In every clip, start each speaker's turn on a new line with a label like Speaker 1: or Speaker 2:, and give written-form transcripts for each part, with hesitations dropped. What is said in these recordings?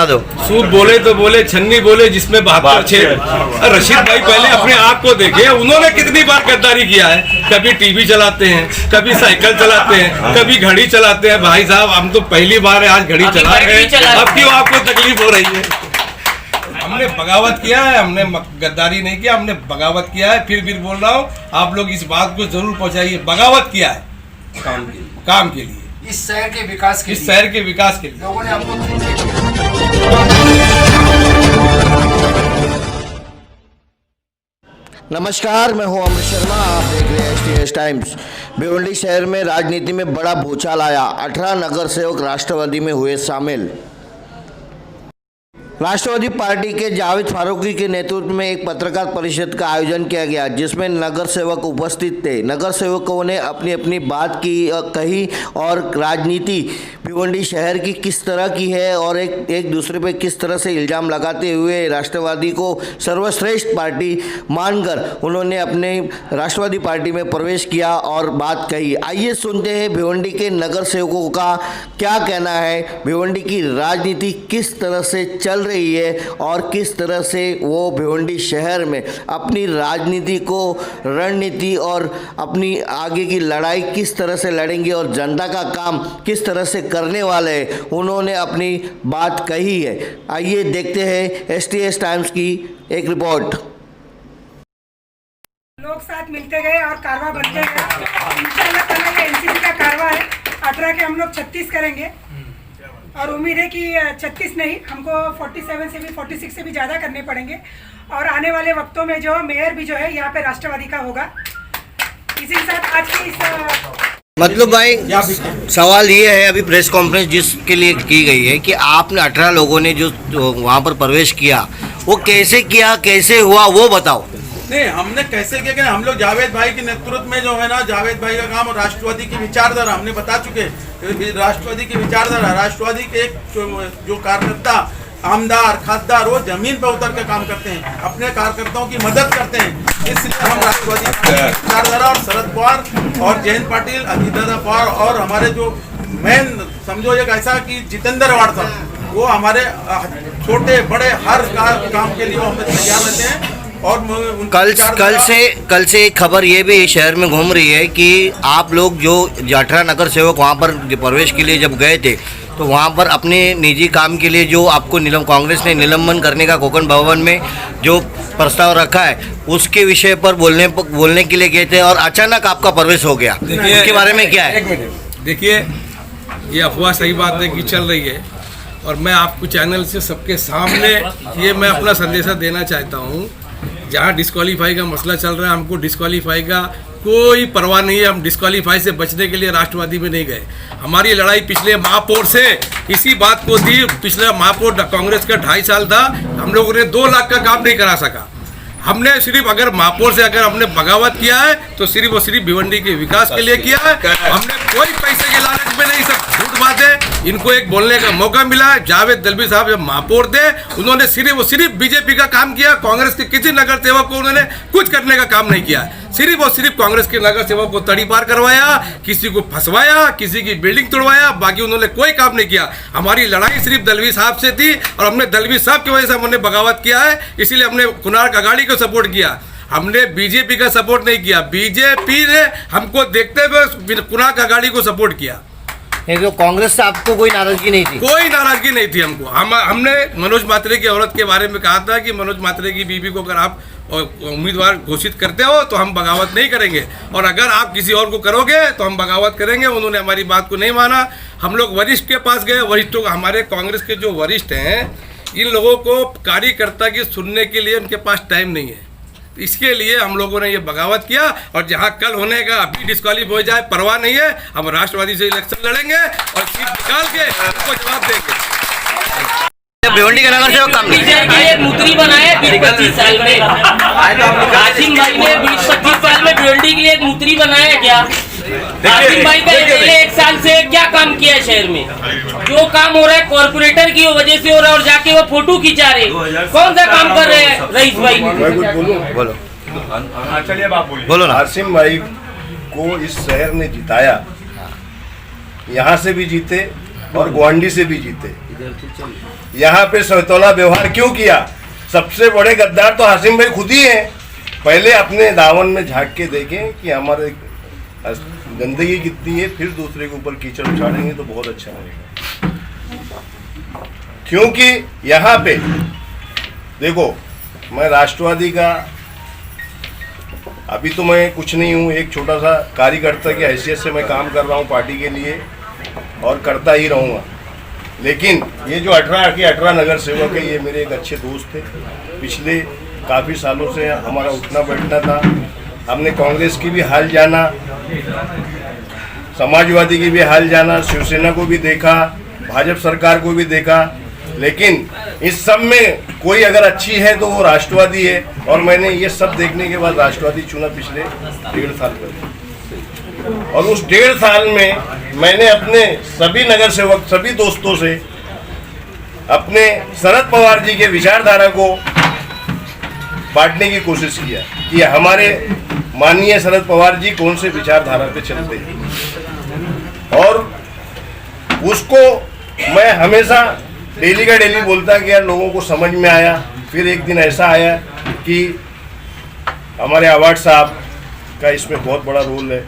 Speaker 1: दो।
Speaker 2: सूप बोले तो बोले, छन्नी बोले जिसमें 72 छेद। रशीद भाई पहले अपने आप को देखे, उन्होंने कितनी बार गद्दारी किया है। कभी टीवी चलाते हैं, कभी साइकिल चलाते हैं, कभी घड़ी चलाते हैं। भाई साहब हम तो पहली बार है आज घड़ी चला रहे हैं, अब क्यों आपको तकलीफ हो रही है? हमने बगावत किया है, हमने गद्दारी नहीं किया, हमने बगावत किया है। फिर बोल रहा हूँ, आप लोग इस बात को जरूर पहुँचाइए, बगावत किया है काम के लिए,
Speaker 3: इस शहर के विकास के लिए लोगों ने आपको।
Speaker 1: नमस्कार, मैं हूं अमृत शर्मा, आप देख रहे हैं STS टाइम्स। भिवंडी शहर में राजनीति में बड़ा भूचाल आया, 18 नगर सेवक राष्ट्रवादी में हुए शामिल। राष्ट्रवादी पार्टी के जावेद फारूकी के नेतृत्व में एक पत्रकार परिषद का आयोजन किया गया, जिसमें नगर सेवक उपस्थित थे। नगर सेवकों ने अपनी अपनी बात कही और राजनीति भिवंडी शहर की किस तरह की है और एक दूसरे पे किस तरह से इल्ज़ाम लगाते हुए राष्ट्रवादी को सर्वश्रेष्ठ पार्टी मानकर उन्होंने अपने राष्ट्रवादी पार्टी में प्रवेश किया और बात कही। आइए सुनते हैं भिवंडी के नगर सेवकों का क्या कहना है, भिवंडी की राजनीति किस तरह से चल रही है और किस तरह से वो भिवंडी शहर में अपनी राजनीति को, रणनीति और अपनी आगे की लड़ाई किस तरह से लड़ेंगे और जनता का काम किस तरह से करने वाले हैं, उन्होंने अपनी बात कही है। आइए देखते हैं STS टाइम्स की एक रिपोर्ट।
Speaker 4: लोग साथ मिलते गए और कारवा बनते गए। इंशाल्लाह ताला ये NCC का कारवा है, 18 के हम लोग 36 करेंगे और उम्मीद है कि 36 नहीं, हमको 47 से भी 46 से भी ज़्यादा करने पड़ेंगे। और आने वाले वक्तों में जो मेयर भी जो है यहाँ पे राष्ट्रवादी का होगा। इसी के साथ आज की इस
Speaker 1: मतलब भाई सवाल ये है, अभी प्रेस कॉन्फ्रेंस जिसके लिए की गई है कि आपने 18 लोगों ने जो वहाँ पर प्रवेश किया, वो कैसे किया, कैसे हुआ, वो बताओ।
Speaker 5: नहीं, हमने कैसे किया कि हम लोग जावेद भाई के नेतृत्व में जो है ना, जावेद भाई का काम और राष्ट्रवादी की विचारधारा हमने बता चुके हैं। राष्ट्रवादी की विचारधारा, राष्ट्रवादी के एक जो कार्यकर्ता, आमदार, खासदार, वो जमीन पर उतर के काम करते हैं, अपने कार्यकर्ताओं की मदद करते हैं। इसलिए हम राष्ट्रवादी विचारधारा और शरद पवार और जयंत पाटिल, अजीत पवार और हमारे जो मेन समझो एक ऐसा कि जितेंद्र अवार्ड था, वो हमारे छोटे बड़े हर काम के लिए हम तैयार रहते हैं। और
Speaker 1: कल से एक खबर ये भी शहर में घूम रही है कि आप लोग जो 18 नगर सेवक वहाँ पर प्रवेश के लिए जब गए थे, तो वहाँ पर अपने निजी काम के लिए जो आपको कांग्रेस ने निलंबन करने का कोकण भवन में जो प्रस्ताव रखा है, उसके विषय पर बोलने के लिए गए थे और अचानक आपका प्रवेश हो गया। उसके बारे में क्या है?
Speaker 2: एक मिनट देखिए, ये अफवाह सही बात है कि चल रही है और मैं आपको चैनल से सबके सामने ये मैं अपना संदेशा देना चाहता हूँ। जहाँ डिस्क्वालीफाई का मसला चल रहा है, हमको डिस्क्वालीफाई का कोई परवाह नहीं है। हम डिस्क्वालीफाई से बचने के लिए राष्ट्रवादी में नहीं गए। हमारी लड़ाई पिछले महापौर से इसी बात को थी। पिछले महापौर कांग्रेस का 2.5 साल था, हम लोगों ने 2 लाख का काम नहीं करा सका। हमने सिर्फ अगर महापौर से अगर हमने बगावत किया है तो सिर्फ और सिर्फ भिवंडी के विकास के लिए किया है। हमने कोई पैसे के लालच में नहीं, सब झूठ बात है। इनको एक बोलने का मौका मिला है। जावेद दलवी साहब जब महापौर थे, उन्होंने सिर्फ और सिर्फ बीजेपी का काम किया। कांग्रेस के किसी नगर सेवक को उन्होंने कुछ करने का काम नहीं किया। सिर्फ और सिर्फ कांग्रेस के नगर सेवक को तड़ी पार करवाया, किसी को फंसवाया, किसी की बिल्डिंग तोड़वाया, बाकी उन्होंने कोई काम नहीं किया। हमारी लड़ाई सिर्फ दलवी साहब से थी और हमने दलवी साहब की वजह से हमने बगावत किया है। इसीलिए हमने कुणाल कागाड़ी को सपोर्ट किया, हमने बीजेपी का सपोर्ट नहीं किया। बीजेपी ने हमको देखते हुए कुणाल कागाड़ी को सपोर्ट किया।
Speaker 1: तो कांग्रेस से आपको कोई नाराजगी नहीं थी?
Speaker 2: कोई नाराजगी नहीं थी हमको। हमने मनोज मात्रे की औरत के बारे में कहा था कि मनोज मात्रे की बीवी को अगर आप उम्मीदवार घोषित करते हो तो हम बगावत नहीं करेंगे, और अगर आप किसी और को करोगे तो हम बगावत करेंगे। उन्होंने हमारी बात को नहीं माना। हम लोग वरिष्ठ के पास गए, वरिष्ठों को, हमारे कांग्रेस के जो वरिष्ठ हैं, इन लोगों को कार्यकर्ता की सुनने के लिए उनके पास टाइम नहीं है। इसके लिए हम लोगों ने ये बगावत किया और जहां कल होने का अभी डिस्क्वालीफाई हो जाए परवाह नहीं है। हम राष्ट्रवादी से इलेक्शन लड़ेंगे और सीट निकाल के उनको जवाब देंगे।
Speaker 1: भिवंडी का नगर सेवक काम
Speaker 6: मूत्री बनाए 20-25 साल में, आसिम भाई ने 20-25 साल में भिवंडी के लिए एक मूत्री बनाया क्या? आसिम भाई का एक साल से क्या काम किया है शहर में? जो काम हो रहा है कॉर्पोरेटर की वजह से हो रहा है और जाके वो फोटो खिंचा रहे। कौन सा काम कर रहे हैं रईस भाई?
Speaker 1: बोलो ना।
Speaker 7: आसिम भाई को इस शहर ने जिताया, यहाँ से भी जीते और ग्वांडी से भी जीते। यहाँ पे सौतौला व्यवहार क्यों किया? सबसे बड़े गद्दार तो हासिम भाई खुद ही हैं। पहले अपने दामन में झांक के देखें कि हमारे गंदगी कितनी है, फिर दूसरे के ऊपर कीचड़ उछाड़ेंगे तो बहुत अच्छा रहेगा। क्योंकि यहाँ पे देखो, मैं राष्ट्रवादी का अभी तो मैं कुछ नहीं हूँ, एक छोटा सा कार्यकर्ता की हैसियत से मैं काम कर रहा हूँ पार्टी के लिए और करता ही रहूँगा। लेकिन ये जो 18 के 18 नगर सेवक है, ये मेरे एक अच्छे दोस्त थे। पिछले काफ़ी सालों से हमारा उठना बैठना था। हमने कांग्रेस की भी हाल जाना, समाजवादी की भी हाल जाना, शिवसेना को भी देखा, भाजपा सरकार को भी देखा। लेकिन इस सब में कोई अगर अच्छी है तो वो राष्ट्रवादी है। और मैंने ये सब देखने के बाद राष्ट्रवादी चुना पिछले 1.5 साल पहले। और उस 1.5 साल में मैंने अपने सभी नगर सेवक, सभी दोस्तों से अपने शरद पवार जी के विचारधारा को बांटने की कोशिश किया कि हमारे माननीय शरद पवार जी कौन से विचारधारा पे चलते हैं। और उसको मैं हमेशा डेली का डेली बोलता कि यार लोगों को समझ में आया। फिर एक दिन ऐसा आया कि हमारे अवार्ड साहब का इसमें बहुत बड़ा रोल है।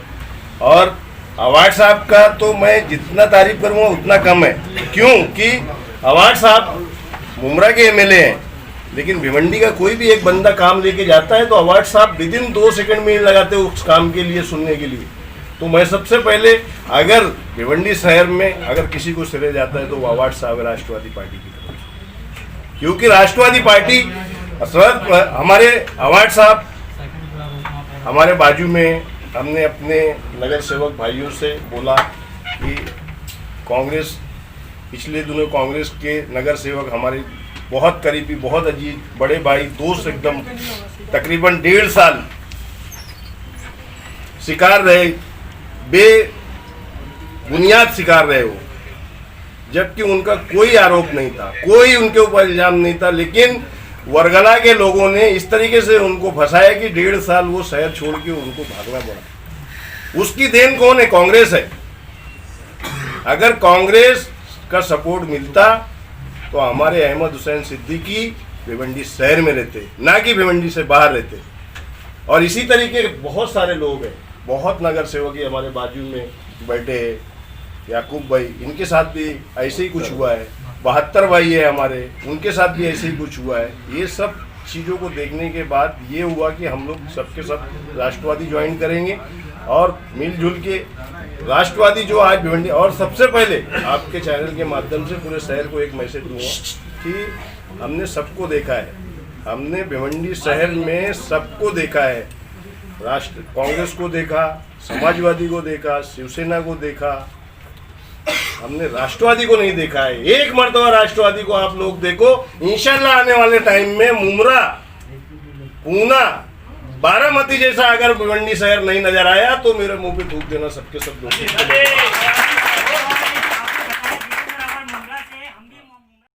Speaker 7: और अवार्ड साहब का तो मैं जितना तारीफ करूँगा उतना कम है। क्योंकि अवार्ड साहब मुमरा के एमएलए हैं, लेकिन भिवंडी का कोई भी एक बंदा काम लेके जाता है तो अवार्ड साहब विदिन 2 सेकंड में ही लगाते हैं उस काम के लिए, सुनने के लिए। तो मैं सबसे पहले अगर भिवंडी शहर में अगर किसी को श्रेय जाता है तो वो अवार्ड साहब राष्ट्रवादी पार्टी की तरफ। क्योंकि राष्ट्रवादी पार्टी हमारे अवार्ड साहब हमारे बाजू में, हमने अपने नगर सेवक भाइयों से बोला कि कांग्रेस, पिछले दिनों कांग्रेस के नगर सेवक हमारे बहुत करीबी, बहुत अजीज, बड़े भाई, दोस्त एकदम, तकरीबन 1.5 साल शिकार रहे, बेबुनियाद शिकार रहे वो, जबकि उनका कोई आरोप नहीं था, कोई उनके ऊपर इल्जाम नहीं था। लेकिन वरगला के लोगों ने इस तरीके से उनको फंसाया कि 1.5 साल वो शहर छोड़ के उनको भागना पड़ा। उसकी देन कौन है? कांग्रेस है। अगर कांग्रेस का सपोर्ट मिलता तो हमारे अहमद हुसैन सिद्दीकी भिवंडी शहर में रहते, ना कि भिवंडी से बाहर रहते। और इसी तरीके के बहुत सारे लोग हैं, बहुत नगर सेवक ही हमारे बाजू में बैठे हैं। याकूब भाई, इनके साथ भी ऐसे ही कुछ हुआ है। 72 भाई है हमारे, उनके साथ भी ऐसे ही कुछ हुआ है। ये सब चीज़ों को देखने के बाद ये हुआ कि हम लोग सबके सब राष्ट्रवादी ज्वाइन करेंगे और मिलजुल के राष्ट्रवादी जो आज भिवंडी। और सबसे पहले आपके चैनल के माध्यम से पूरे शहर को एक मैसेज दूंगा कि हमने सबको देखा है, हमने भिवंडी शहर में सबको देखा है। कांग्रेस को देखा, समाजवादी को देखा, शिवसेना को देखा, हमने राष्ट्रवादी को नहीं देखा है। एक मर्तबा राष्ट्रवादी को आप लोग देखो। इंशाल्लाह आने वाले टाइम में मुमरा, पूना, बारामती जैसा अगर भिवंडी शहर नहीं नजर आया तो मेरे मुंह पे थूक देना सबके सब लोग।